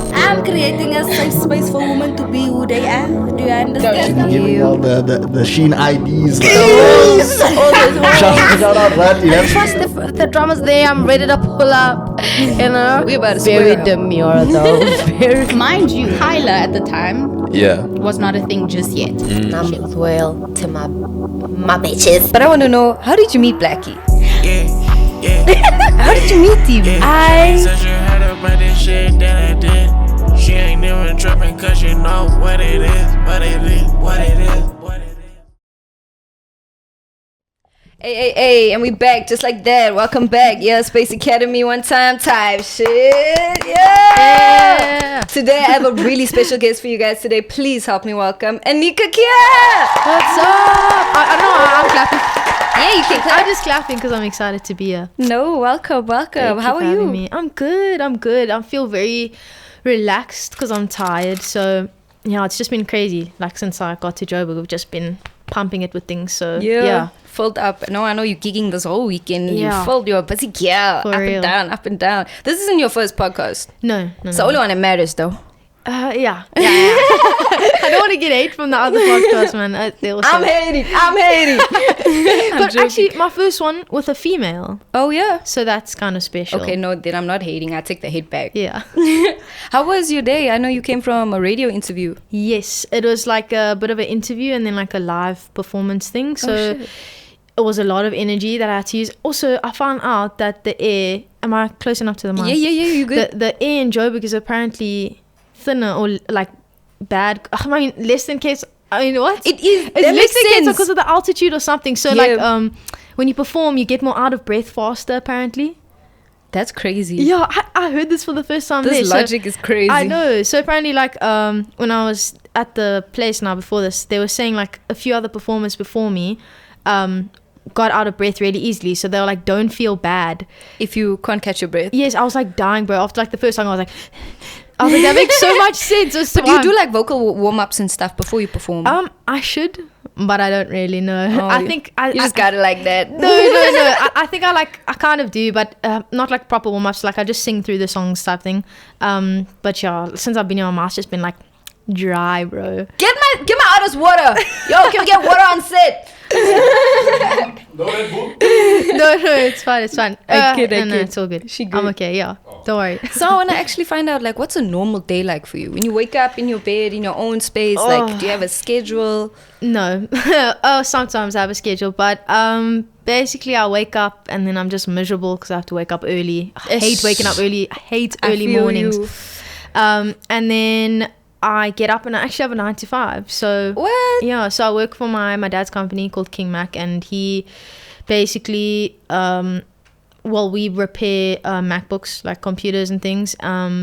I'm creating a safe space for women to be who they are. Do you understand? Giving all the Sheen IDs. Like, shout out, right? Yeah. Trust the drummers there. I'm ready to pull up. You know, We about to very square up. demure though. Very. Mind you, Kyla at the time Yeah. was not a thing just yet. I'm loyal to my bitches. But I want to know, how did you meet Blackie? How did you meet him? Such a head up by this shit that I did. She ain't even tripping cause you know what it is, what it is, what it is, what it is. Hey, and we back just like that. Welcome back. Yeah, Space Academy one time type shit. Yeah. Today I have a really special guest for you guys today. Please help me welcome Anica Kiana. What's up? I don't know. I'm clapping. Yeah, you can clap. I'm just clapping because I'm excited to be here. No, welcome. Thank How for are you? having me. I'm good. I feel very relaxed because I'm tired. So yeah, it's just been crazy. Like since I got to Joburg, we've just been pumping it with things. So yeah. Filled up. No, I know you're gigging this whole weekend. Yeah. You filled. You're a busy girl. For Up real. and down, up and down. This isn't your first podcast. No. It's the only one that matters though. Yeah. I don't want to get hate from the other podcast, man. They also. I'm hating. But actually, my first one with a female. Oh yeah. So that's kind of special. Okay, no, then I'm not hating. I take the hate back. Yeah. How was your day? I know you came from a radio interview. Yes, it was like a bit of an interview and then like a live performance thing. So shit. it was a lot of energy that I had to use. Also, I found out that the air. Am I close enough to the mic? Yeah, you good. The air in Joburg is apparently thinner or like bad. I mean, less than case. I mean, what? It is. It's That less makes than case sense. because of the altitude or something. So Yeah. like when you perform, you get more out of breath faster. Apparently. That's crazy. Yeah, I heard this for the first time. This there, so- logic is crazy. I know. So apparently, like, when I was at the place now before this, they were saying like a few other performers before me, got out of breath really easily. So they were like, "Don't feel bad." If you can't catch your breath. Yes, I was like dying, bro. After like the first song, I was like, that makes so much sense. As to But you why- do like vocal warm-ups and stuff before you perform. I should, but I don't really know. Oh, I you- think you just got it like that. No. I think I kind of do, but not like proper warm-ups. Like I just sing through the songs type thing. But yeah, since I've been here, my mouth's just been like dry, bro. Get my artist water. Yo, can we get water on set? No, it's fine. I kid. No, it's all good. She I'm good. okay, yeah. Don't worry. So I want to actually find out, like, what's a normal day like for you? When you wake up in your bed, in your own space, like, do you have a schedule? No. Sometimes I have a schedule, but basically I wake up and then I'm just miserable because I have to wake up early. I hate waking up early. I hate early feel mornings. you. And then I get up and I actually have a 9 to 5. So What? yeah, so I work for my dad's company called King Mac, and he basically we repair MacBooks, like computers and things.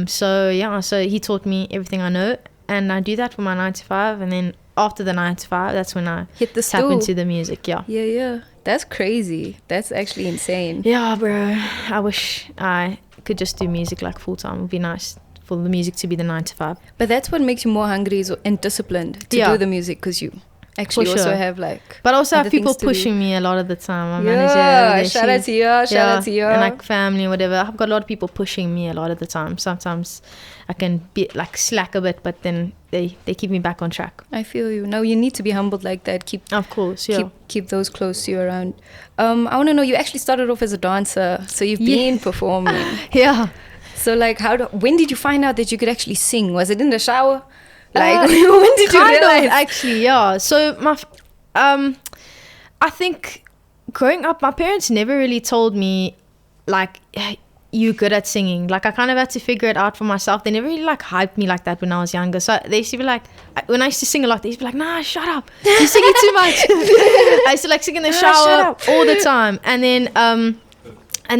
So he taught me everything I know, and I do that for my 9 to 5, and then after the 9 to 5, that's when I Hit the tap stool. into the music. Yeah. That's crazy. That's actually insane. Yeah, bro. I wish I could just do music like full time. It would be nice for the music to be the 9 to 5. But that's what makes you more hungry and disciplined to Yeah. do the music, because you actually For also sure. have like. But I also have other people things to do. pushing me a lot of the time. My Yeah, manager. shout out to you. Shout out to you. And like family, whatever. I've got a lot of people pushing me a lot of the time. Sometimes I can be like slack a bit, but then they keep me back on track. I feel you. No, you need to be humbled like that. Of course, yeah. Keep those close to you around. I want to know, you actually started off as a dancer, so you've been performing. Yeah. So like, when did you find out that you could actually sing? Was it in the shower? Like, when did you Kind of, realize? actually, yeah. So I think growing up, my parents never really told me like, you're good at singing. Like I kind of had to figure it out for myself. They never really like hyped me like that when I was younger. So they used to be like, when I used to sing a lot, they used to be like, nah, shut up, you're singing too much. I used to like sing in the shut shower up. all the time. And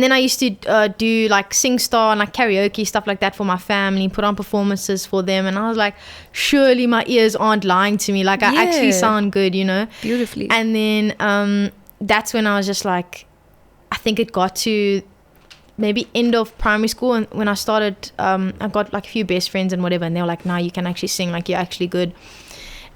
then I used to do like sing star and like karaoke, stuff like that for my family, put on performances for them. And I was like, surely my ears aren't lying to me. Like I actually Yeah. sound good, you know? Beautifully. And then that's when I was just like, I think it got to maybe end of primary school. And when I started, I got like a few best friends and whatever. And they were like, nah, you can actually sing, like you're actually good.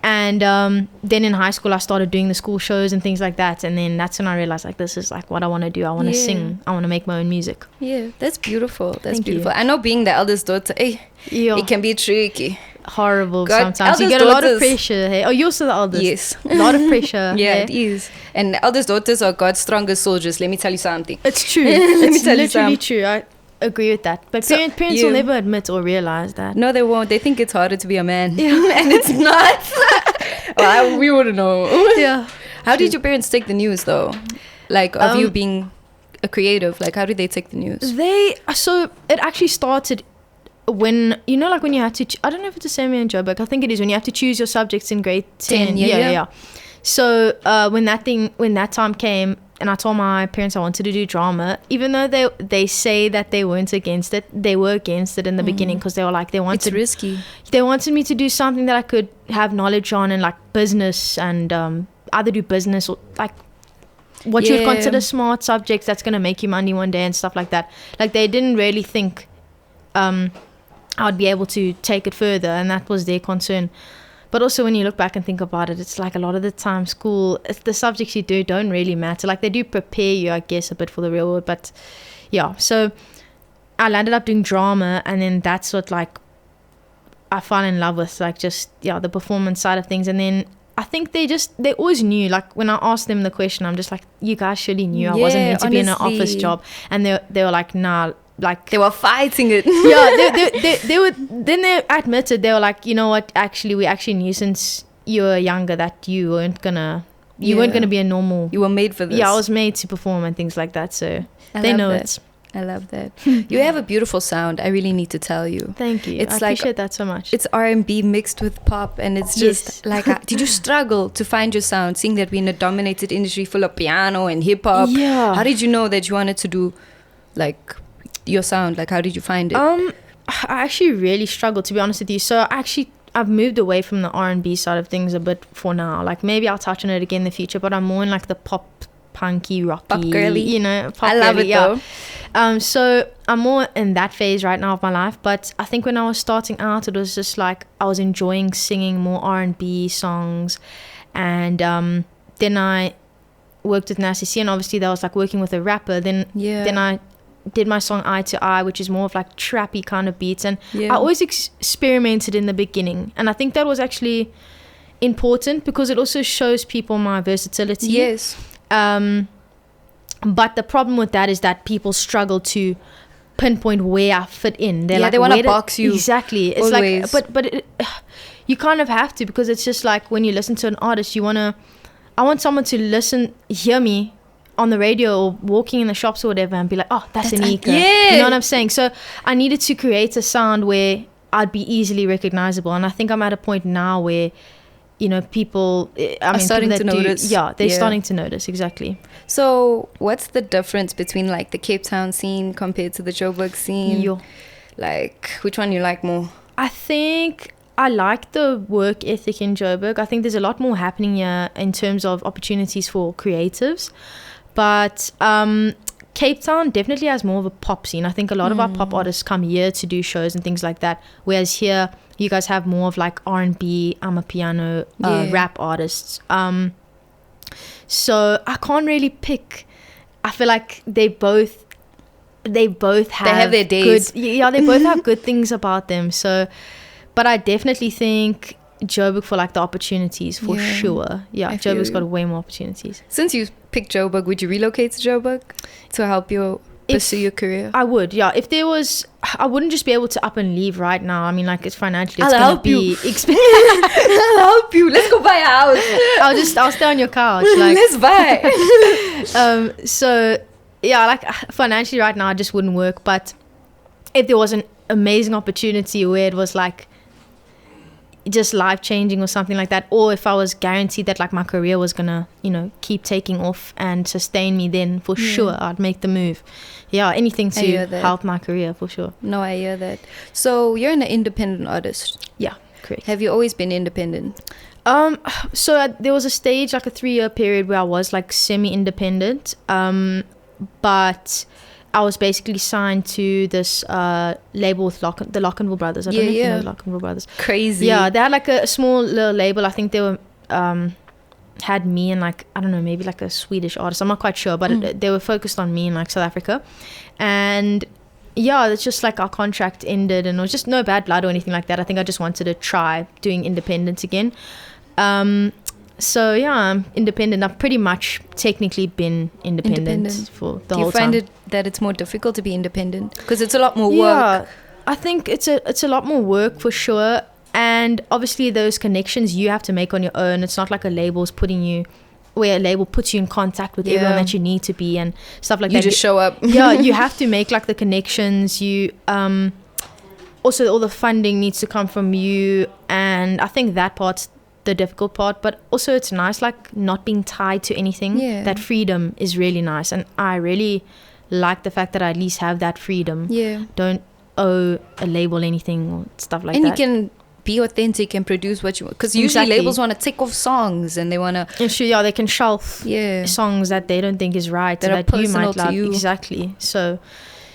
And then in high school, I started doing the school shows and things like that. And then that's when I realized, like, this is like what I want to do. I want to sing. I want to make my own music. Yeah, that's beautiful. That's Thank beautiful. you. I know being the eldest daughter, Yeah. it can be tricky. Horrible God, sometimes. You eldest get a lot of daughters- pressure. Hey? Oh, you're also the eldest. Yes. A lot of pressure. Yeah, hey? it is. And eldest daughters are God's strongest soldiers. Let me tell you something. It's true. Let me It's tell you literally something. true. I agree with that. But So, parents you- will never admit or realize that. No, they won't. They think it's harder to be a man. And it's not. Well, we wouldn't know. Yeah. How did your parents take the news, though? Like, of you being a creative? Like, how did they take the news? So it actually started when, you know, like when you had to, I don't know if it's the same in Joburg, I think it is, when you have to choose your subjects in grade 10. Yeah. So when that time came, and I told my parents I wanted to do drama, even though they say that they weren't against it, they were against it in the beginning, because they were like, It's risky. they wanted me to do something that I could have knowledge on, and like business, and either do business or like what you would Yeah. consider smart subjects that's going to make you money one day and stuff like that. Like they didn't really think I'd be able to take it further, and that was their concern. But also when you look back and think about it, it's like a lot of the time school, the subjects you do don't really matter. Like they do prepare you, I guess, a bit for the real world. But yeah, so I landed up doing drama, and then that's what like I fell in love with, like just, yeah, the performance side of things. And then I think they always knew, like when I asked them the question, I'm just like, you guys surely knew I wasn't meant to be in an office honestly. job. And they were like, nah, like They were fighting it. yeah, they would. Then they admitted, they were like, you know what? Actually, we actually knew since you were younger that you weren't gonna be a normal. You were made for this. Yeah, I was made to perform and things like that. So I they love know that. it. I love that. You have a beautiful sound. I really need to tell you. Thank you. It's I like- appreciate that so much. It's R&B mixed with pop, and it's just Yes. like, did you struggle to find your sound, seeing that we're in a dominated industry full of piano and hip hop? Yeah. How did you know that you wanted to do like your sound? Like, how did you find it? I actually really struggled, to be honest with you. So I've moved away from the R&B side of things a bit for now. Like maybe I'll touch on it again in the future, but I'm more in like the pop, punky, rocky, Pop girly. you know, pop I love girly, it though. So I'm more in that phase right now of my life. But I think when I was starting out, it was just like I was enjoying singing more R&B songs, and then I worked with NACC, and obviously that was like working with a rapper. Then I did my song Eye to Eye, which is more of like trappy kind of beats, and I always experimented in the beginning, and I think that was actually important because it also shows people my versatility. Yes. But the problem with that is that people struggle to pinpoint where I fit in. They're like, they want to where box you. Exactly. It's always. like, but you kind of have to, because it's just like when you listen to an artist, I want someone to hear me on the radio or walking in the shops or whatever and be like, oh, that's Anica. yeah. You know what I'm saying? So I needed to create a sound where I'd be easily recognizable. And I think I'm at a point now where, you know, people, starting people that to notice. Yeah, they're starting to notice, exactly. So what's the difference between like the Cape Town scene compared to the Joburg scene? Yo. Like, which one you like more? I think I like the work ethic in Joburg. I think there's a lot more happening here in terms of opportunities for creatives. But Cape Town definitely has more of a pop scene. I think a lot of our pop artists come here to do shows and things like that. Whereas here, you guys have more of like R&B, amapiano, rap artists. So I can't really pick. I feel like they both have their days. They both have good things about them. So, but I definitely think Joburg for like the opportunities for sure. Yeah, I feel Joburg's you. got way more opportunities. Since you picked Joburg, would you relocate to Joburg to help you pursue your career? I would, yeah. If there was, I wouldn't just be able to up and leave right now. I mean, like it's financially, it's I'll gonna help be you. expensive. I'll help you. Let's go buy a house. I'll stay on your couch. Like, Let's buy. so yeah, like financially right now, it just wouldn't work. But if there was an amazing opportunity where it was like just life changing or something like that, or if I was guaranteed that like my career was gonna, you know, keep taking off and sustain me, then for sure I'd make the move. Yeah, anything I hear to that. help my career for sure. No, I hear that. So you're an independent artist. Yeah, correct. Have you always been independent? So there was a stage, like a 3-year period, where I was like semi-independent. But I was basically signed to this label with the Lockenville Brothers. I don't know if you know the Lockenville Brothers. Crazy. Yeah, they had like a small little label. I think they were had me and like, I don't know, maybe like a Swedish artist. I'm not quite sure, but they were focused on me in like South Africa. And yeah, it's just like our contract ended, and it was just no bad blood or anything like that. I think I just wanted to try doing independence again. So yeah, I'm independent. I've pretty much technically been independent for the whole time. Do you find that it's more difficult to be independent? Because it's a lot more work. Yeah, I think it's a lot more work for sure. And obviously those connections you have to make on your own. It's not like a label puts you in contact with everyone that you need to be and stuff like that. You just show up. Yeah, you have to make like the connections. You also all the funding needs to come from you, and I think that part's the difficult part. But also it's nice like not being tied to anything. That freedom is really nice, and I really like the fact that I at least have that freedom. Don't owe a label anything or stuff like that. And you can be authentic and produce what you want, because usually labels want to tick off songs and they want to they can shelf songs that they don't think is right, that are you might love. to you. Exactly. So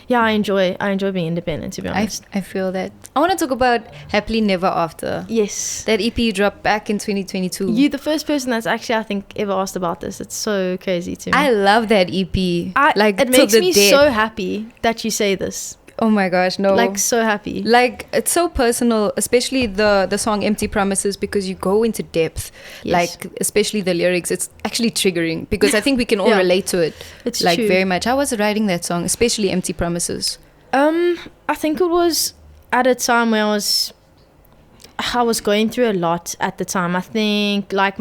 yeah, I enjoy being independent, to be honest. I feel that. I want to talk about Happily Never After. Yes, that EP you dropped back in 2022. You're the first person that's actually, I think, ever asked about this. It's so crazy to me. I love that EP. It makes me so happy that you say this. Oh my gosh, no. Like, so happy. Like, it's so personal, especially the song Empty Promises, because you go into depth. Like, especially the lyrics. It's actually triggering, because I think we can all relate to it. It's like, true. very much. How was it writing that song, especially Empty Promises? I think it was at a time where I was going through a lot at the time. I think, like,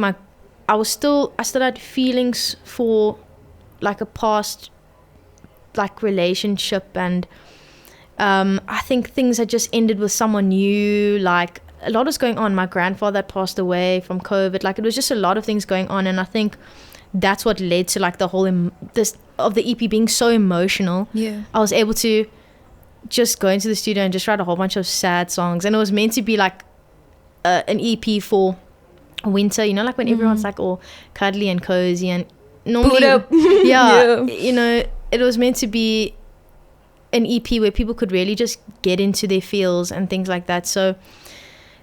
I still had feelings for, like, a past, like, relationship, and I think things had just ended with someone new. Like, a lot was going on. My grandfather had passed away from COVID. Like, it was just a lot of things going on, and I think that's what led to like the whole of the EP being so emotional. I was able to just go into the studio and just write a whole bunch of sad songs, and it was meant to be like an EP for winter, you know, like when everyone's like all cuddly and cozy and normally you know, it was meant to be an EP where people could really just get into their feels and things like that. So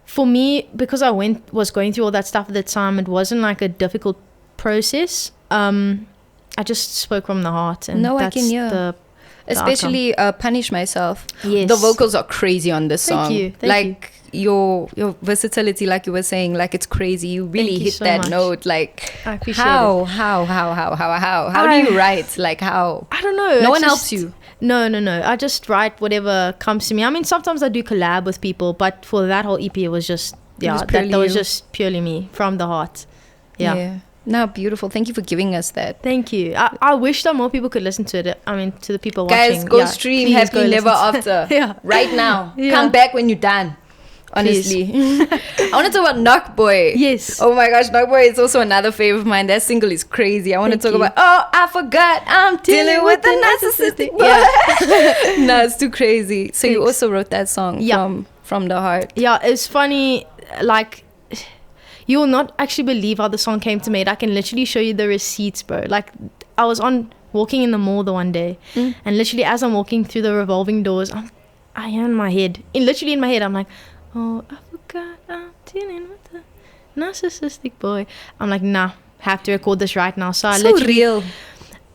for me, because I was going through all that stuff at the time, it wasn't like a difficult process. I just spoke from the heart, and I that's can hear. the especially Punish Myself. Yes, the vocals are crazy on this song. Thank you. Your versatility, like you were saying, like it's crazy. You really hit so that much. note. Like, I appreciate how it. How do you write? Like, how? I don't know. No one helps you. No. I just write whatever comes to me. I mean, sometimes I do collab with people, but for that whole EP, it was just that was just purely me from the heart. Yeah. No, beautiful. Thank you for giving us that. Thank you. I wish that more people could listen to it. I mean, to the people watching. Guys, go stream Happily Never After. Right now. Come back when you're done. Honestly. I want to talk about Knock Boy. Yes. Oh my gosh, Knock Boy is also another favorite of mine. That single is crazy. I want to talk about, I forgot I'm dealing with the narcissistic boy. No, it's too crazy. So you also wrote that song from the heart. Yeah, it's funny. Like, you will not actually believe how the song came to me. I can literally show you the receipts, bro. Like, I was walking in the mall the one day, and literally as I'm walking through the revolving doors, I am in my head. Literally in my head, I'm like, oh, I forgot I'm dealing with the narcissistic boy. I'm like, nah, have to record this right now. So I literally, real.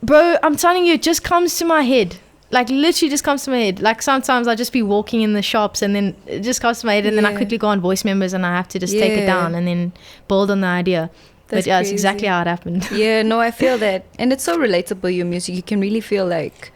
Bro, I'm telling you, it just comes to my head. Like, literally just comes to my head. Like, sometimes I'll just be walking in the shops and then it just comes to my head, and then I quickly go on voice members and I have to just take it down and then build on the idea. But yeah, it's exactly how it happened. Yeah, no, I feel that. And it's so relatable, your music. You can really feel like,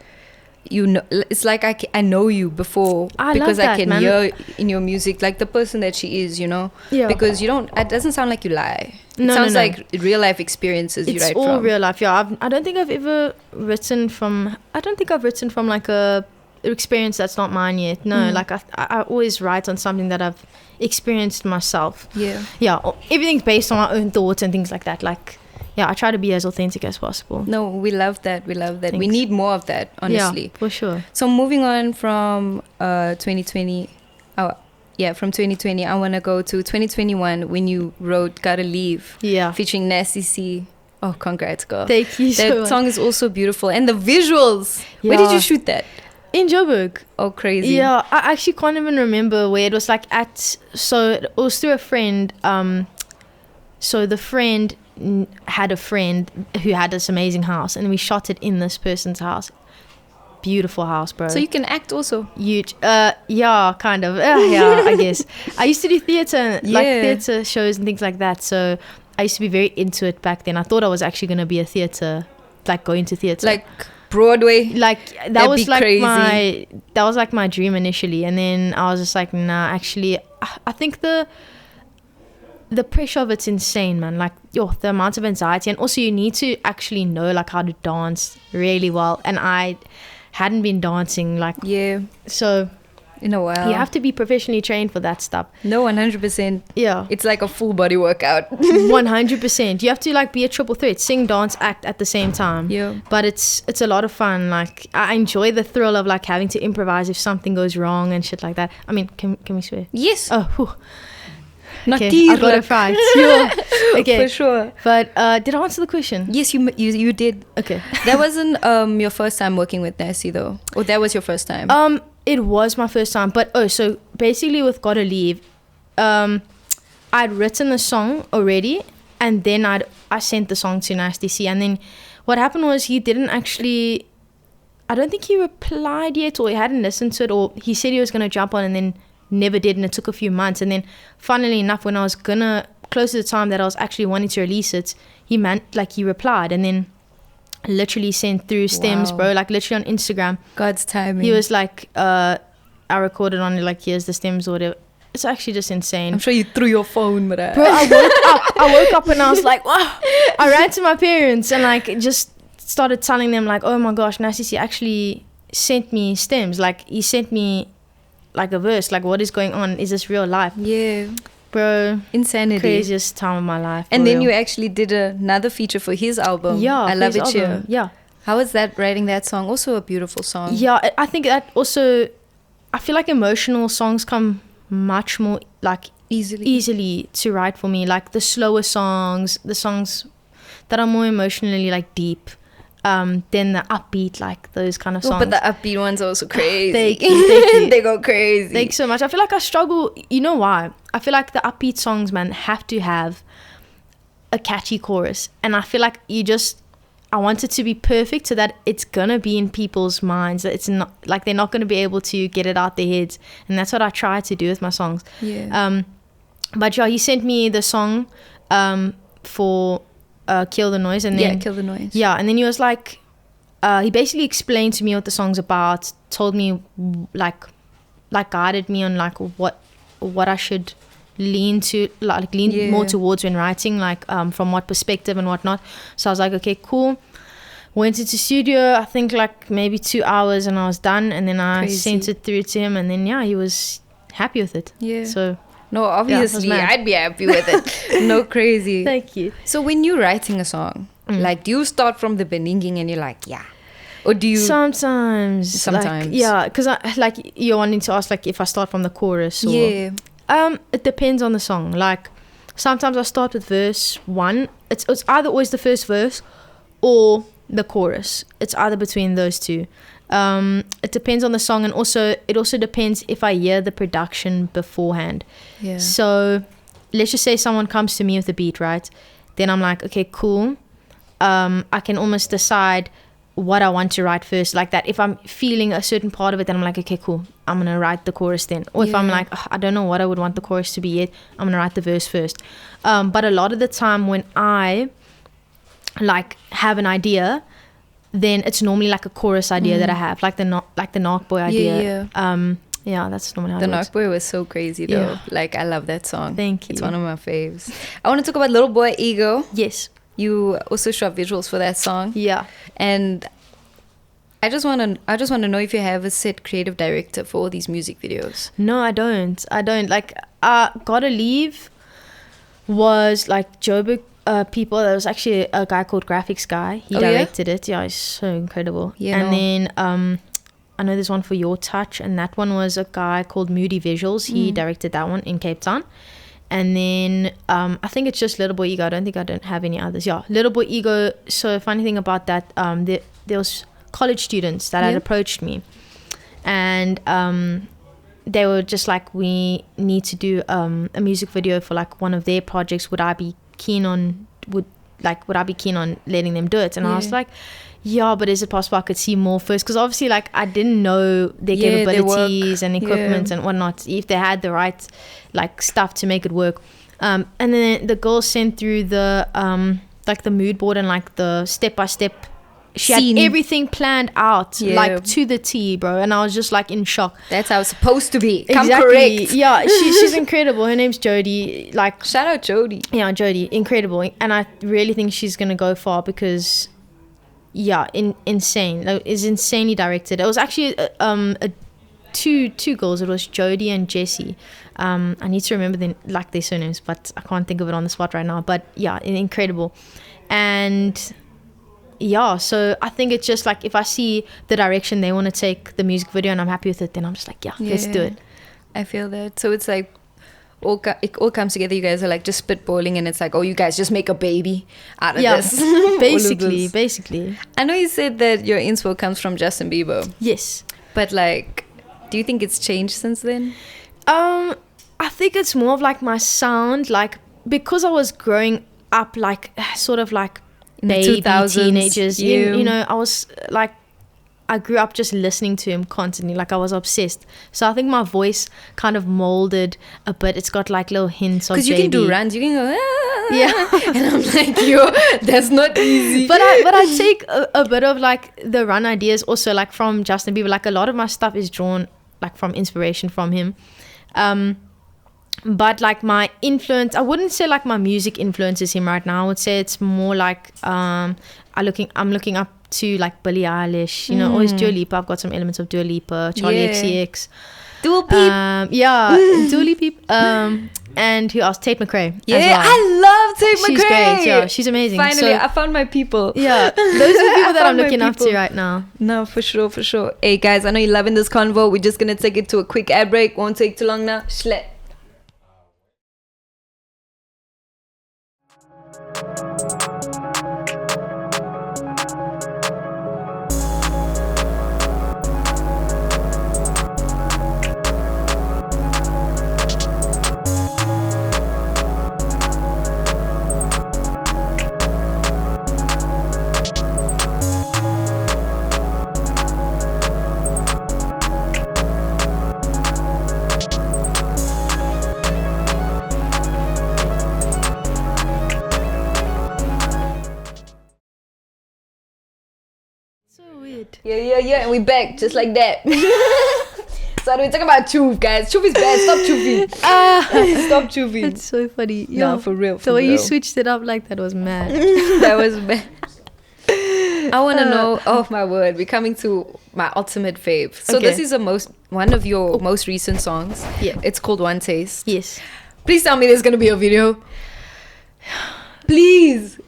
you know, it's like I know you before because I can hear in your music like the person that she is, you know. Because it doesn't sound like you lie. It sounds like real life experiences you write from. It's all real life. I don't think I've ever written from like a experience that's not mine yet. No, like I always write on something that I've experienced myself. Everything's based on my own thoughts and things like that. Like, I try to be as authentic as possible. No, we love that. Thanks. We need more of that, honestly. Yeah, for sure. So moving on from 2020, from 2020, I want to go to 2021 when you wrote Gotta Leave, featuring Nasty C. Oh, congrats, girl. Thank you so That much. song is also beautiful. And the visuals. Where did Yeah. you shoot that? In Joburg. Oh, crazy. Yeah, I actually can't even remember where it was, like at, so it was through a friend. So the friend had a friend who had this amazing house, and we shot it in this person's house. Beautiful house, bro. So you can act also. Huge. Yeah, kind of. Yeah, I guess. I used to do theatre, like Yeah. theatre shows and things like that. So I used to be very into it back then. I thought I was actually going to be a theatre, like going to theatre. Like Broadway. Like that That'd was be like crazy. my dream initially, and then I was just like, nah, actually I think the pressure of it's insane, man. Like, the amount of anxiety, and also you need to actually know like how to dance really well, and I hadn't been dancing, like, Yeah. so In a while. you have to be professionally trained for that stuff. No, 100%. Yeah. It's like a full body workout. 100%. You have to like be a triple threat, sing, dance, act at the same time. Yeah. But it's a lot of fun. Like, I enjoy the thrill of like having to improvise if something goes wrong and shit like that. I mean, can we swear? Yes. Oh, whew. Okay, Natuurlijk. I've got it right. Sure. Okay. For sure. But did I answer the question? Yes, you did. Okay. That wasn't your first time working with Nasty though, or that was your first time. It was my first time, but so basically with Gotta Leave, I'd written the song already, and then I sent the song to Nasty C, and then what happened was he didn't actually, I don't think he replied yet, or he hadn't listened to it, or he said he was gonna jump on and then never did, and it took a few months, and then funnily enough, when I was gonna close to the time that I was actually wanting to release it, he replied, and then literally sent through stems, Wow. bro, like literally on Instagram. God's timing. He was like, I recorded on it, like, here's the stems or whatever. It's actually just insane. I'm sure you threw your phone, but Bro, I woke up and I was like, wow. I ran to my parents and like just started telling them like, oh my gosh, Nasty C actually sent me stems. Like, he sent me like a verse. Like, what is going on? Is this real life? Yeah. Bro, Insanity. craziest time of my life. And for then real. you actually did another feature for his album. Yeah, I for Love his It album. Here. Yeah. How was that, writing that song? Also a beautiful song. Yeah, I think that also, I feel like emotional songs come much more like easily to write for me. Like the slower songs, the songs that are more emotionally like deep, than the upbeat, like those kind of songs. Oh, but the upbeat ones are also crazy. Thank you. They go crazy. Thanks so much. I feel like I struggle. You know why? I feel like the upbeat songs, man, have to have a catchy chorus, and I feel like I want it to be perfect so that it's gonna be in people's minds, that it's not like they're not gonna be able to get it out their heads, and that's what I try to do with my songs. Yeah. But yeah, he sent me the song for Kill the Noise, and then Kill the Noise. yeah, and then he was like, he basically explained to me what the song's about, told me like guided me on like what I should lean more towards when writing, like from what perspective and whatnot. So I was like, okay, cool. Went into studio, I think like maybe 2 hours, and I was done, and then I sent it through to him, and then yeah, he was happy with it. Yeah. So No, obviously, mad. I'd be happy with it. No crazy. thank you. So when you're writing a song, like, do you start from the beginning and you're like, yeah? Or do you... Sometimes. Like, yeah, because you're wanting to ask like if I start from the chorus or... Yeah. It depends on the song. Like, sometimes I start with verse 1. It's either always the first verse or the chorus. It's either between those two. It depends on the song, and also it also depends if I hear the production beforehand. Yeah. So let's just say someone comes to me with a beat, right? Then I'm like, okay, cool. I can almost decide what I want to write first, like that. If I'm feeling a certain part of it, then I'm like, okay, cool, I'm gonna write the chorus then. Or if I'm like, I don't know what I would want the chorus to be yet, I'm gonna write the verse first. But a lot of the time when I like have an idea, then it's normally like a chorus idea that I have, like the Narc Boy idea. Yeah, that's normally how The it works. Narc Boy was so crazy though. Yeah. Like, I love that song. Thank you. It's one of my faves. I want to talk about Little Boy Ego. Yes. You also shot visuals for that song. Yeah. And I just want to know if you have a set creative director for all these music videos. No, I don't. Like, Gotta Leave was like Joburg people. There was actually a guy called Graphics Guy. He directed it. Yeah, he's so incredible. Yeah, and then I know there's one for Your Touch, and that one was a guy called Moody Visuals. He directed that one in Cape Town. And then I think it's just Little Boy Ego. I don't have any others. Yeah, Little Boy Ego. So funny thing about that, there was college students that had approached me, and they were just like, we need to do a music video for like one of their projects. Would I be keen on letting them do it? And I was like, yeah, but is it possible I could see more first? Because obviously, like, I didn't know their capabilities and equipment and whatnot, if they had the right like stuff to make it work. And then the girl sent through the like the mood board and like the step-by-step. She had everything planned out, like to the T, bro. And I was just like in shock. That's how it's supposed to be. Exactly. Correct. Yeah, she's incredible. Her name's Jodie. Like, shout out Jodie. Yeah, Jodie, incredible. And I really think she's gonna go far because, insane. It's insanely directed. It was actually two girls. It was Jodie and Jessie. I need to remember their surnames, but I can't think of it on the spot right now. But yeah, incredible. And so I think it's just like, if I see the direction they want to take the music video and I'm happy with it, then I'm just like, let's do it. I feel that. So it's like it all comes together. You guys are like just spitballing, and it's like, oh, you guys just make a baby out of this. basically. I know you said that your inspo comes from Justin Bieber. Yes. But like, do you think it's changed since then? I think it's more of like my sound, like, because I was growing up like sort of like baby teenagers, you know, I was like, I grew up just listening to him constantly, like I was obsessed. So I think my voice kind of molded a bit. It's got like little hints of, because you can do runs, you can go and I'm like, that's not easy. But I take a bit of like the run ideas also like from Justin Bieber. Like a lot of my stuff is drawn like from inspiration from him. But like my influence, I wouldn't say like my music influences him right now. I would say it's more like I'm looking up to like Billie Eilish, you know, always Dua Lipa. I've got some elements of Dua Lipa, Charlie XCX, Dua Peep, Dua Lipa, and who else? Tate McRae. Yeah, as well. I love Tate McRae. She's great. Yeah, she's amazing. Finally, I found my people. Yeah, those are the people that I'm looking up to right now. No, for sure. Hey guys, I know you're loving this convo. We're just gonna take it to a quick ad break. Won't take too long now. Schlep. Yeah, and we back just like that. So we're talking about truth, guys. Truth is bad. Stop choofing. Stop choofing. That's so funny. No, for real. The way you switched it up like that was mad. That was bad. I want to know. Oh my word, we're coming to my ultimate fave. So this is one of your most recent songs. Yeah, it's called One Taste. Yes. Please tell me there's gonna be a video. Please,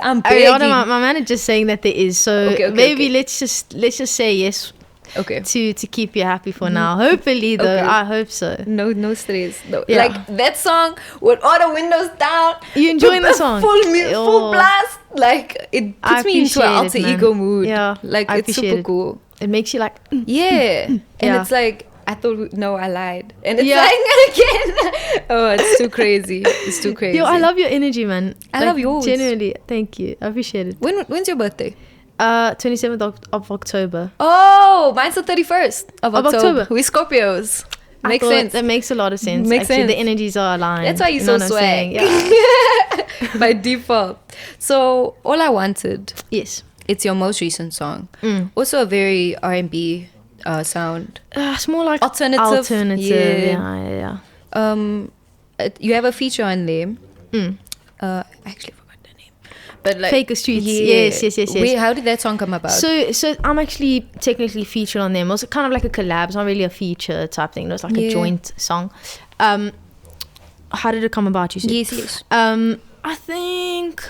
I'm begging. Ariana, my manager's saying that there is. So maybe let's just say yes. Okay. To keep you happy for now. Hopefully though, I hope so. No stress. No. Yeah. Like that song with all the windows down. You enjoying the song? Full blast. Like it puts me into an alter ego mood. Yeah. Like it's super cool. It makes you like yeah. And it's like I thought I lied. And it's like again. Oh, it's too crazy. Yo, I love your energy, man. I love yours. Genuinely, thank you. I appreciate it. When's your birthday? 27th of October. Oh, mine's the 31st of October. We Scorpios. Makes sense. That makes a lot of sense. Makes sense. The energies are aligned. That's why you're so swag. By default. So all I wanted. Yes. It's your most recent song. Also a very R&B sound. It's more like alternative. Yeah. You have a feature on there. Actually forgot the name. But like Fake Streets. Yes. Wait, how did that song come about? So I'm actually technically featured on them. It was kind of like a collab. It's not really a feature type thing. It was like a joint song. How did it come about? You said? Yes. I think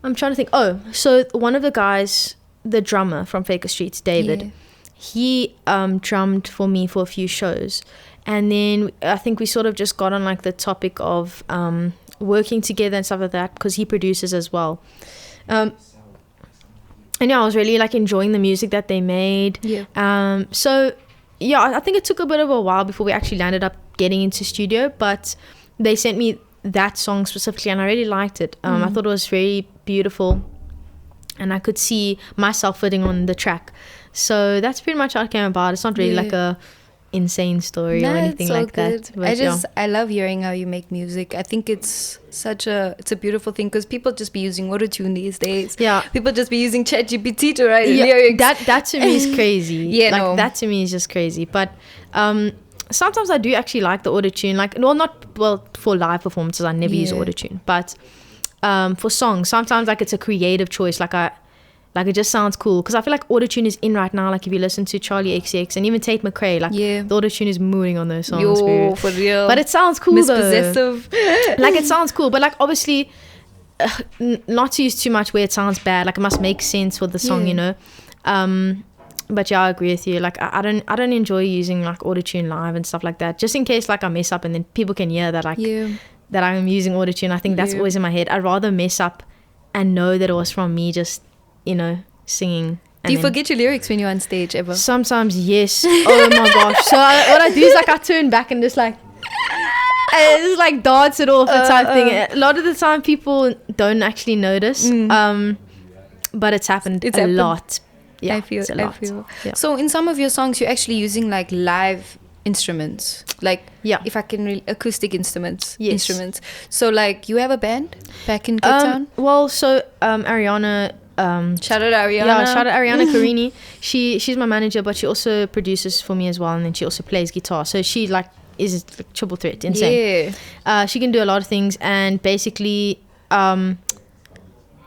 I'm trying to think. Oh, so one of the guys, the drummer from Faker Streets, David. he drummed for me for a few shows. And then I think we sort of just got on like the topic of working together and stuff like that, because he produces as well. And yeah, I was really like enjoying the music that they made. Yeah. So yeah, I think it took a bit of a while before we actually landed up getting into studio, but they sent me that song specifically and I really liked it. I thought it was very beautiful and I could see myself fitting on the track. So that's pretty much how it came about. It's not really like a insane story or anything like that. But I love hearing how you make music. I think it's a beautiful thing, because people just be using autotune these days. Yeah, people just be using ChatGPT to write lyrics. That to me is crazy. Yeah, like that to me is just crazy. But sometimes I do actually like the autotune. Like, for live performances I never use autotune, but for songs sometimes like it's a creative choice. Like it just sounds cool, because I feel like autotune is in right now. Like if you listen to Charlie XCX and even Tate McRae, like the autotune is moving on those songs. For real. But it sounds cool Mispossessive. though. Like it sounds cool, but like obviously not to use too much where it sounds bad. Like it must make sense for the song, you know. But yeah, I agree with you. Like I don't enjoy using like autotune live and stuff like that, just in case like I mess up and then people can hear that that I'm using autotune. I think that's always in my head. I'd rather mess up and know that it was from me just, you know, singing. Do you forget your lyrics when you're on stage ever? Sometimes, yes. Oh my gosh. So what I do is like I turn back and just like it's like dance it off the type thing. A lot of the time people don't actually notice, but it's happened a lot. Yeah, I feel. Yeah. So in some of your songs you're actually using like live instruments, like if I can acoustic instruments. So like you have a band back in Cape Town? Well, so Ariana, shout out Ariana. Yeah, shout out Ariana Carini. She's my manager, but she also produces for me as well, and then she also plays guitar. So she like is like triple threat, insane. She can do a lot of things, and basically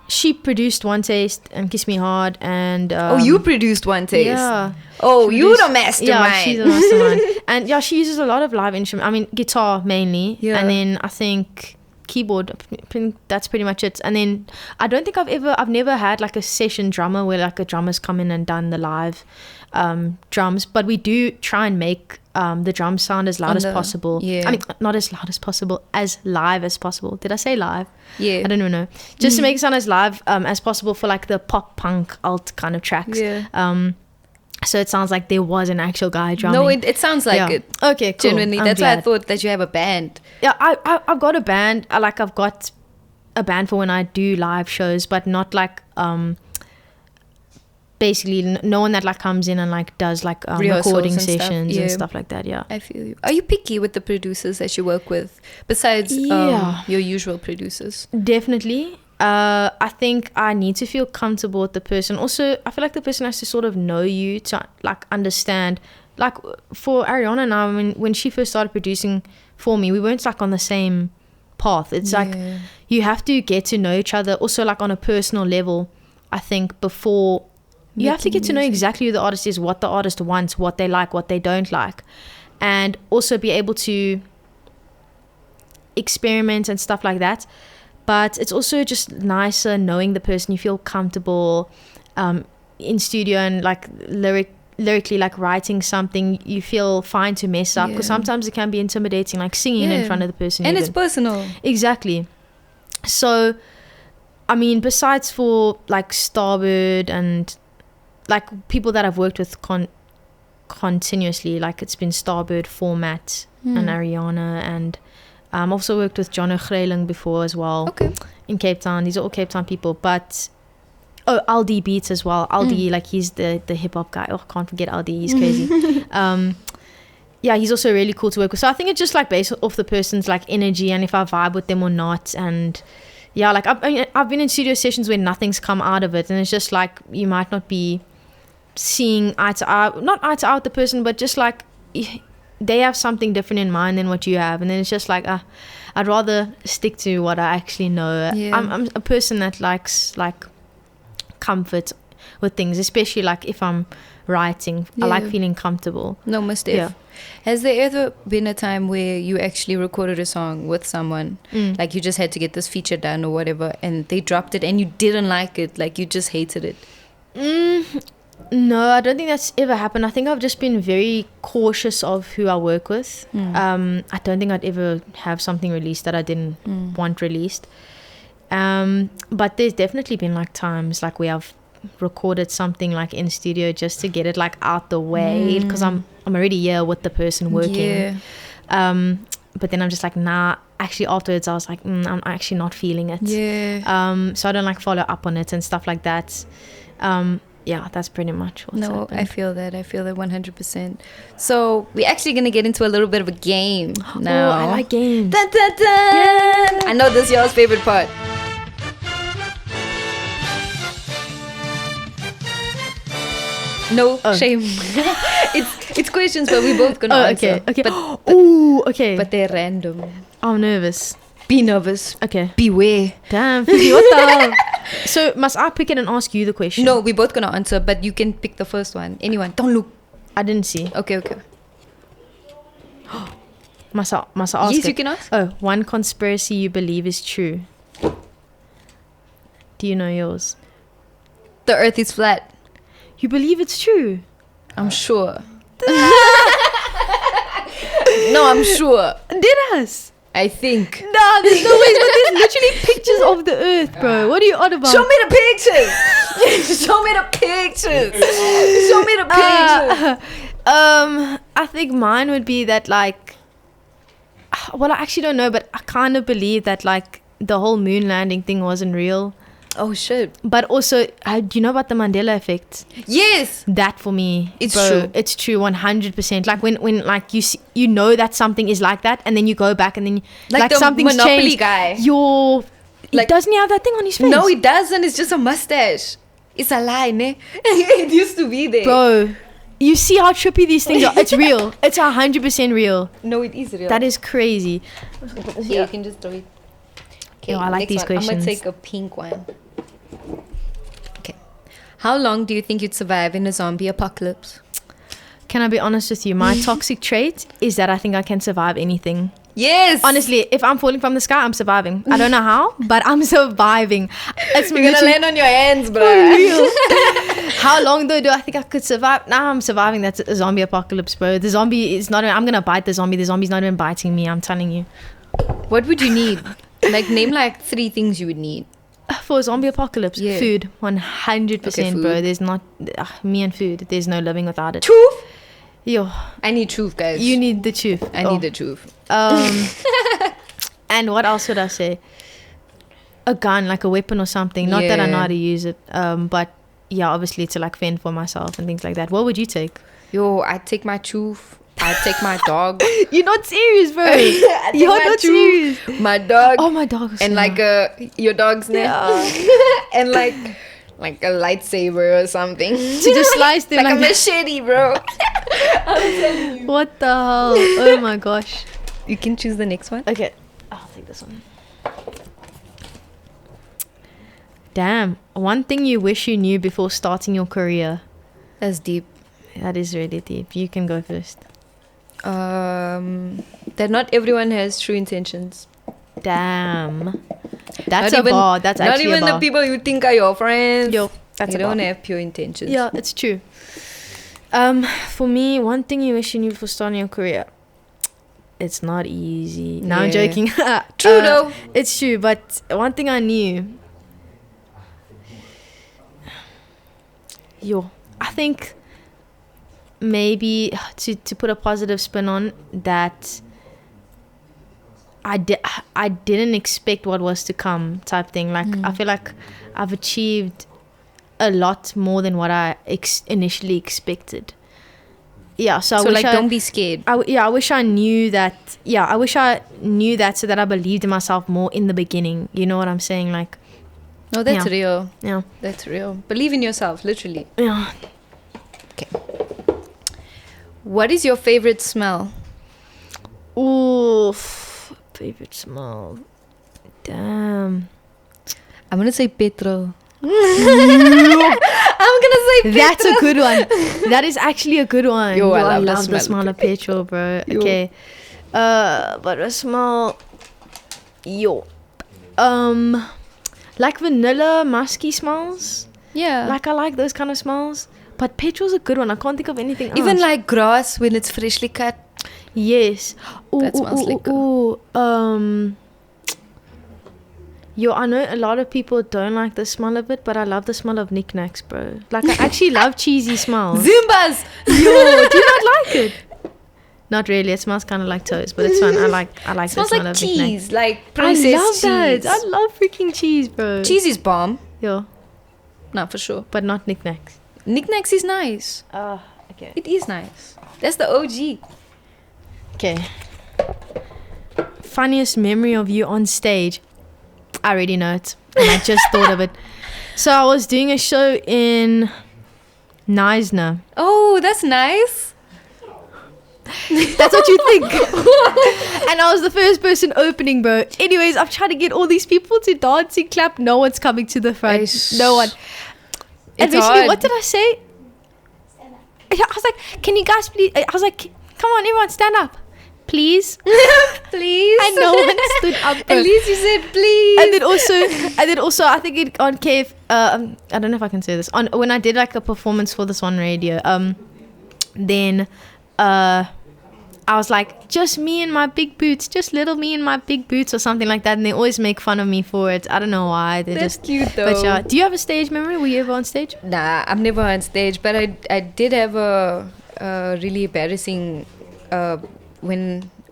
she produced One Taste and Kiss Me Hard, and you produced One Taste. Yeah. You the mastermind. Yeah, she's the mastermind. And yeah, she uses a lot of live instruments. I mean, guitar mainly, and then I think keyboard. That's pretty much it. And then I don't think I've never had like a session drummer where like a drummer's come in and done the live drums, but we do try and make the drums sound as loud as possible. I mean, not as loud as possible, as live as possible. Did I say live? I don't even know. Just to make it sound as live as possible for like the pop punk alt kind of tracks. So it sounds like there was an actual guy drumming. No, it sounds like it. Okay, cool. Genuinely, that's why I thought that you have a band. Yeah, I've got a band. I've got a band for when I do live shows, but not like basically no one that like comes in and like does like recording sessions and stuff like that. I feel you. Are you picky with the producers that you work with besides your usual producers? Definitely. I think I need to feel comfortable with the person. Also, I feel like the person has to sort of know you to like understand. Like for Ariana and I, when she first started producing for me, we weren't like on the same path. It's like you have to get to know each other also like on a personal level, I think, before you have to get to know exactly who the artist is, what the artist wants, what they like, what they don't like, and also be able to experiment and stuff like that. But it's also just nicer knowing the person. You feel comfortable in studio and like lyrically like writing something, you feel fine to mess up, because sometimes it can be intimidating, like singing in front of the person. And it's personal. Exactly. So, I mean, besides for like Starboard and like people that I've worked with continuously, like it's been Starboard, Format, and Ariana, and I've also worked with John O'Chreiling before as well in Cape Town. These are all Cape Town people. But Aldi Beats as well. Aldi, like he's the hip hop guy. Oh, can't forget Aldi. He's crazy. Yeah, he's also really cool to work with. So I think it's just like based off the person's like energy and if I vibe with them or not. And yeah, like I've been in studio sessions where nothing's come out of it, and it's just like you might not be seeing eye to eye, not eye to eye with the person, but just like they have something different in mind than what you have, and then it's just like I'd rather stick to what I actually know. I'm a person that likes like comfort with things, especially like if I'm writing. I like feeling comfortable. No mistake. Has there ever been a time where you actually recorded a song with someone, like you just had to get this feature done or whatever, and they dropped it and you didn't like it, like you just hated it? No, I don't think that's ever happened. I think I've just been very cautious of who I work with. I don't think I'd ever have something released that I didn't want released. But there's definitely been like times like where I've recorded something like in studio just to get it like out the way, because I'm already here with the person working. But then I'm just like, nah. Actually, afterwards I was like, I'm actually not feeling it. So I don't like follow up on it and stuff like that. Yeah, that's pretty much what's happened. I feel that 100%. So we're actually gonna get into a little bit of a game now. Oh, I like games. Dun, dun, dun. I know this is y'all's favorite part. No shame. It's questions, but we both gonna answer. Okay. But, okay. But they're random. I'm nervous. Be nervous. Okay. Beware. Damn, Phoebe, what the hell? So must I pick it and ask you the question? No, we're both gonna answer, but you can pick the first one. Anyone. Don't look. I didn't see. Okay. Must I ask Yes, it? you can ask. Oh, one conspiracy you believe is true. Do you know yours? The earth is flat. You believe it's true? I'm sure. No, I'm sure. Did us? I think. Nah, there's no way. But there's literally pictures of the earth, bro. What are you on about? Show me the pictures. Show me the pictures. Show me the pictures. I think mine would be that like, well, I actually don't know, but I kind of believe that like the whole moon landing thing wasn't real. Oh shit. But also, do you know about the Mandela effect? Yes. That for me, It's bro, true. It's true, 100%. Like when like you see, you know that something is like that, and then you go back and then Like the something's Monopoly changed. guy. Like, doesn't he have that thing on his face? No, he doesn't. It's just a mustache. It's a lie, ne? It used to be there. Bro, you see how trippy these things are. It's real. It's 100% real. No, it is real. That is crazy. Yeah, you can just throw it. Okay, Yo, I like next these one. I'm questions. gonna take a pink one. Okay. How long do you think you'd survive in a zombie apocalypse? Can I be honest with you? My toxic trait is that I think I can survive anything. Yes. Honestly, if I'm falling from the sky, I'm surviving. I don't know how, but I'm surviving. It's You're gonna literally- land on your hands, bro. For real. How long though do I think I could survive? Nah, I'm surviving. That's a zombie apocalypse, bro. The zombie is not. I'm gonna bite the zombie. The zombie's not even biting me. I'm telling you. What would you need? Like, name like 3 things you would need. For a zombie apocalypse, Yeah. food, 100%, Okay, bro. food. There's not me and food. There's no living without it. Truth? Yo, I need truth, guys. you need the truth. I need the truth. And what else would I say? A gun, like a weapon or something. Not that I know Yeah. how to use it. But yeah, obviously to like fend for myself and things like that. What would you take? Yo, I'd take my truth. I'd take my dog. You're not serious, bro. I'd take You're my not truth, serious. my dog. Oh, my dog. And like your dog's name. And like a lightsaber or something. to just slice them like a like that. machete, bro. What the hell? Oh my gosh. You can choose the next one. Okay, I'll take this one. Damn, one thing you wish you knew before starting your career. That's deep. That is really deep. You can go first. That not everyone has true intentions. Damn. That's Not a bar. That's not actually even a the bar. people you think are your friends. Yo, that's you a bar. don't have pure intentions. Yeah, it's true. For me, one thing you wish you knew before starting your career. It's not easy. No, I'm Yeah. joking. True though. It's true, but one thing I knew. I think maybe to put a positive spin on that. I didn't expect what was to come type thing. Like I feel like I've achieved a lot more than what I initially expected. Yeah, so I wish don't be scared. I wish I knew that. Yeah, I wish I knew that so that I believed in myself more in the beginning. You know what I'm saying? Like, No, that's Yeah. real. yeah, That's real. Believe in yourself, literally. yeah. What is your favorite smell? Ooh, favorite smell. Damn. I'm gonna say petrol. I'm gonna say petrol. That's a good one. That is actually a good one. Yo, I love the the smell smell of of petrol, bro. Yo. Okay. But a smell. Like vanilla musky smells. Yeah. Like I like those kind of smells. but petrol's a good one. I can't think of anything else. Even like grass when it's freshly cut. Yes. That smells lekker. Yo, I know a lot of people don't like the smell of it, but I love the smell of knickknacks, bro. Like, I actually love cheesy smells. Zumbas! Yo, do you not like it? Not really. It smells kind of like toast, but it's fun. I like It the smells smell like of cheese, knickknacks. like I processed love cheese. that. I love freaking cheese, bro. Cheese is bomb. Yo, No, for sure. but not knickknacks. Knickknacks is nice. Okay. It is nice. That's the OG. Okay. Funniest memory of you on stage. I already know it. And I just thought of it. So I was doing a show in Neisner. Oh, that's nice. That's what you think. And I was the first person opening, bro. Anyways, I've tried to get all these people to dance and clap. No one's coming to the front. Eish. No one. And It's basically, hard. what did I say? I was like, can you guys please? I was like, come on, everyone, stand up. Please. Please. And no one stood up. Bro. At least you said please. And then also, I think it on KF. I don't know if I can say this. On when I did like a performance for this one radio. Then, I was like, just me and my big boots, just little me and my big boots, or something like that. And they always make fun of me for it. I don't know why. They That's just cute though. But yeah, do you have a stage memory? Were you ever on stage? Nah, I'm never on stage, but I did have a really embarrassing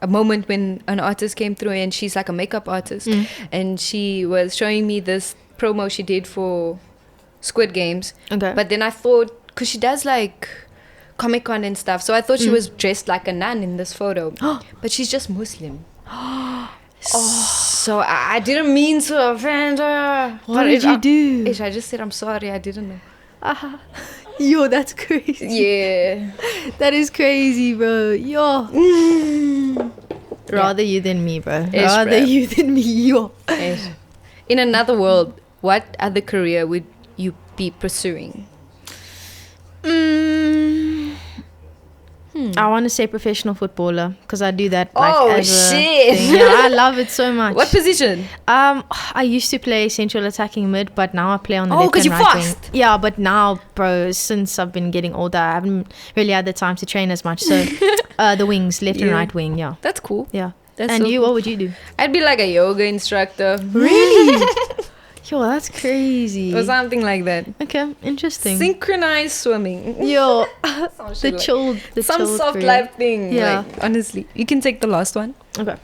moment when an artist came through, and she's like a makeup artist, and she was showing me this promo she did for Squid Games. Okay. But then I thought, because she does like Comic-Con and stuff, so I thought she was dressed like a nun in this photo. But she's just Muslim. So I didn't mean to offend her. What did you do? I just said I'm sorry, I didn't know. Yo, that's crazy. Yeah. That is crazy, bro. Yo. Rather you than me, bro. Rather bro. you than me. Yo. In another world, what other career would you be pursuing? I want to say professional footballer because I do that. Like, Oh, as a shit. thing. Yeah, I love it so much. What position? I used to play central attacking mid, but now I play on the Oh, left 'cause and you're right wing. fast. Yeah, but now, bro, since I've been getting older, I haven't really had the time to train as much. So, the wings, left and Yeah. right wing. Yeah, That's cool. yeah. That's And so you, cool. what would you do? I'd be like a yoga instructor. Really? Yo, that's crazy. Or something like that. Okay, interesting. Synchronized swimming. Yo, Some the shit like- chilled, the Some chilled soft career. life thing. Yeah. Like, honestly. You can take the last one. Okay.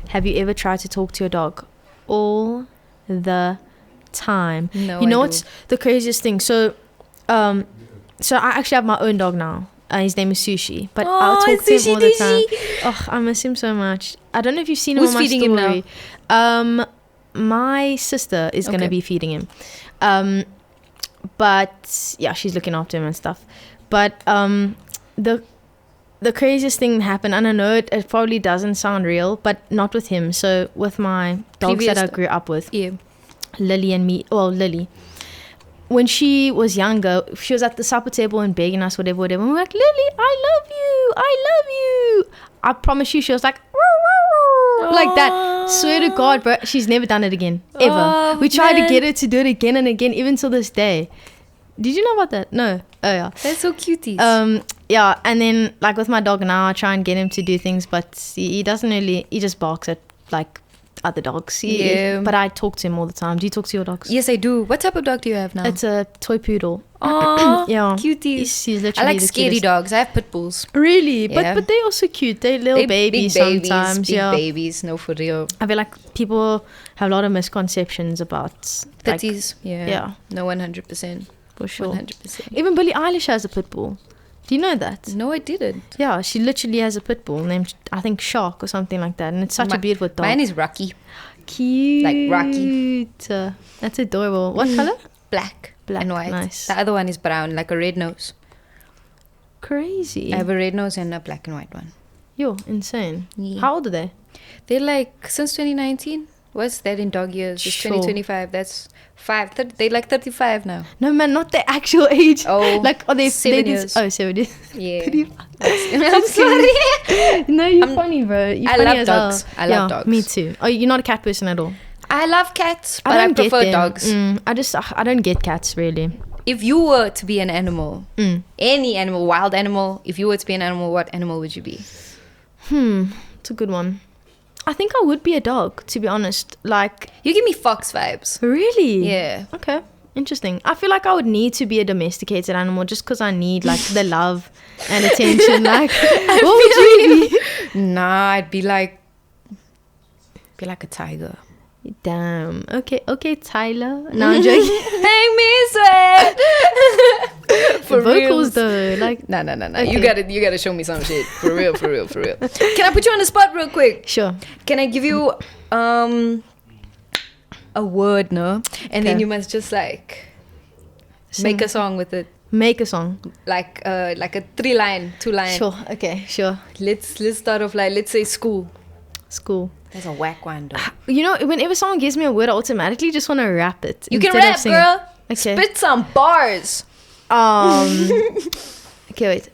Have you ever tried to talk to your dog? All the time. No, You know I what's the craziest thing? So I actually have my own dog now. His name is Sushi, but I'll Oh, talk to him Sushi all the time. Dushi. Oh, I miss him so much. I don't know if you've seen him Who's on my feeding him story. My sister is gonna Okay. be feeding him. But yeah, she's looking after him and stuff. But the craziest thing happened, and I know it probably doesn't sound real, but not with him. So with my dogs Previous that I dog. grew up with, Yeah. Lily and me. Well, Lily. When she was younger, she was at the supper table and begging us, whatever. And we were like, Lily, I love you. I love you. I promise you, she was like, "Woo, woo," like that. Swear to God, bro, she's never done it again. Ever. Oh, We tried man. to get her to do it again and again, even till this day. Did you know about that? No. Oh, yeah. That's so cuties. Yeah, and then like with my dog now, I try and get him to do things, but he doesn't really. He just barks at like other dogs. Yeah. But I talk to him all the time. Do you talk to your dogs? Yes, I do. What type of dog do you have now? It's a toy poodle. Oh, Yeah, cuties. He's I literally like the scary cutest. dogs. I have pit bulls. Really, Yeah. but they're also cute. They're little They babies big sometimes. Big Yeah, babies. No, for real. I feel like people have a lot of misconceptions about like, Pitties. Yeah. yeah. No, 100%. for sure. 100%. Even Billie Eilish has a pit bull. Do you know that? No, I didn't. Yeah, she literally has a pit bull named I think Shark or something like that, and it's such a beautiful dog. Mine is Rocky. Cute. Like Rocky. That's adorable. What color? Black. Black, And white. nice. The other one is brown, like a red nose. Crazy. I have a red nose and a black and white one. Yo, insane. Yeah. How old are they? They're like, since 2019. What's that in dog years? It's Sure. 2025. That's 30, they're like 35 now. No, man, not the actual age. Oh, like, are they 7 they years. Oh, 7 years. Yeah. 35. I'm sorry. No, you're funny, bro. You're I funny love as dogs. well. I love Yeah, dogs. me too. Oh, you're not a cat person at all? I love cats, but I I don't get prefer them. dogs. I don't get cats really. If you were to be an animal, any animal, wild animal, if you were to be an animal, what animal would you be? It's a good one. I think I would be a dog, to be honest. Like, You give me fox vibes. really? Yeah. Okay. Interesting. I feel like I would need to be a domesticated animal just because I need like the love and attention. Like, what would you be? Nah, I'd be like a tiger. Damn. Okay, Tyler. No, I'm joking. Make me sweat. For Vocals reals. though, like. Nah. Okay. You gotta show me some shit. For real. Can I put you on the spot real quick? Sure. Can I give you a word, no? And then Okay. you must just like Sing. make a song with it. Make a song. Like a 3-line, 2-line. Sure. Okay. Sure. Let's start off like, let's say school. School. That's a whack one though. You know, whenever someone gives me a word, I automatically just want to rap it. You can instead of rap, singing. girl. Okay. Spit some bars. Okay, wait.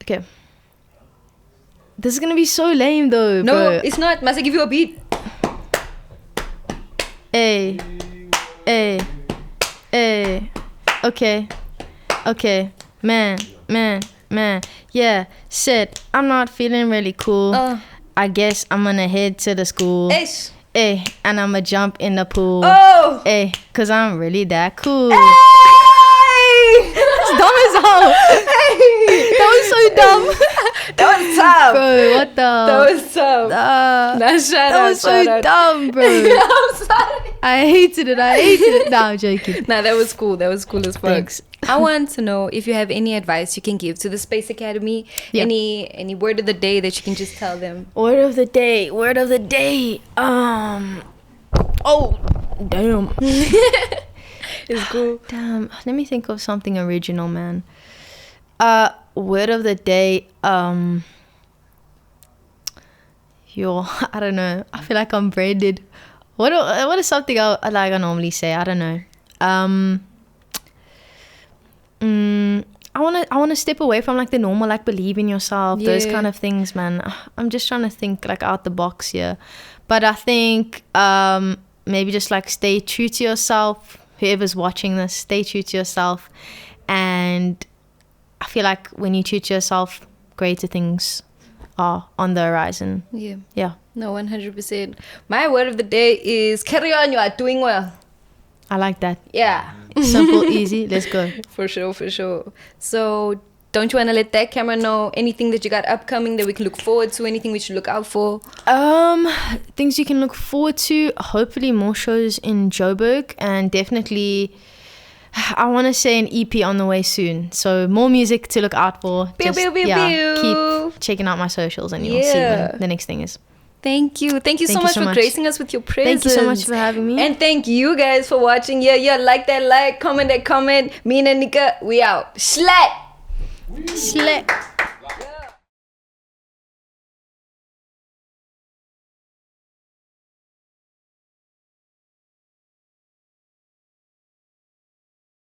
Okay. This is gonna be so lame though, No, bro. it's not. Must I give you a beat? Hey. Okay. Man. Yeah, shit. I'm not feeling really cool. I guess I'm gonna head to the school. Ish. Hey, and I'ma jump in the pool. Oh. Hey, cause I'm really that cool. Hey. It's dumb as hell. That was so dumb. That was tough. Bro, what the? That was tough. Nah, shout that out, was so shout out. dumb, bro. I'm sorry. I hated it. No, I'm joking. Nah, that was cool. That was cool as fuck. Thanks. I want to know if you have any advice you can give to the Space Academy. Yeah. Any word of the day that you can just tell them. Word of the day. Oh, damn. It's cool. Damn. Let me think of something original, man. Word of the day. I don't know. I feel like I'm branded. What is something I normally say? I don't know. I wanna step away from like the normal, like believe in yourself, those Yeah. kind of things, man. I'm just trying to think like out the box here. But I think maybe just like stay true to yourself. Whoever's watching this, stay true to yourself. And I feel like when you true to yourself, greater things are on the horizon. Yeah. No, 100%. My word of the day is carry on. You are doing well. I like that. Yeah. Simple, easy. Let's go. For sure. So, don't you want to let that camera know anything that you got upcoming that we can look forward to? Anything we should look out for? Things you can look forward to. Hopefully more shows in Joburg, and definitely I want to say an EP on the way soon. So more music to look out for. Pew, pew, pew, pew. Keep checking out my socials and you'll see when the next thing is. Thank you so much for gracing us with your presence. Thank you so much for having me. And thank you guys for watching. Yeah, like that like, comment that comment. Me and Anica, we out. Slat! Slap.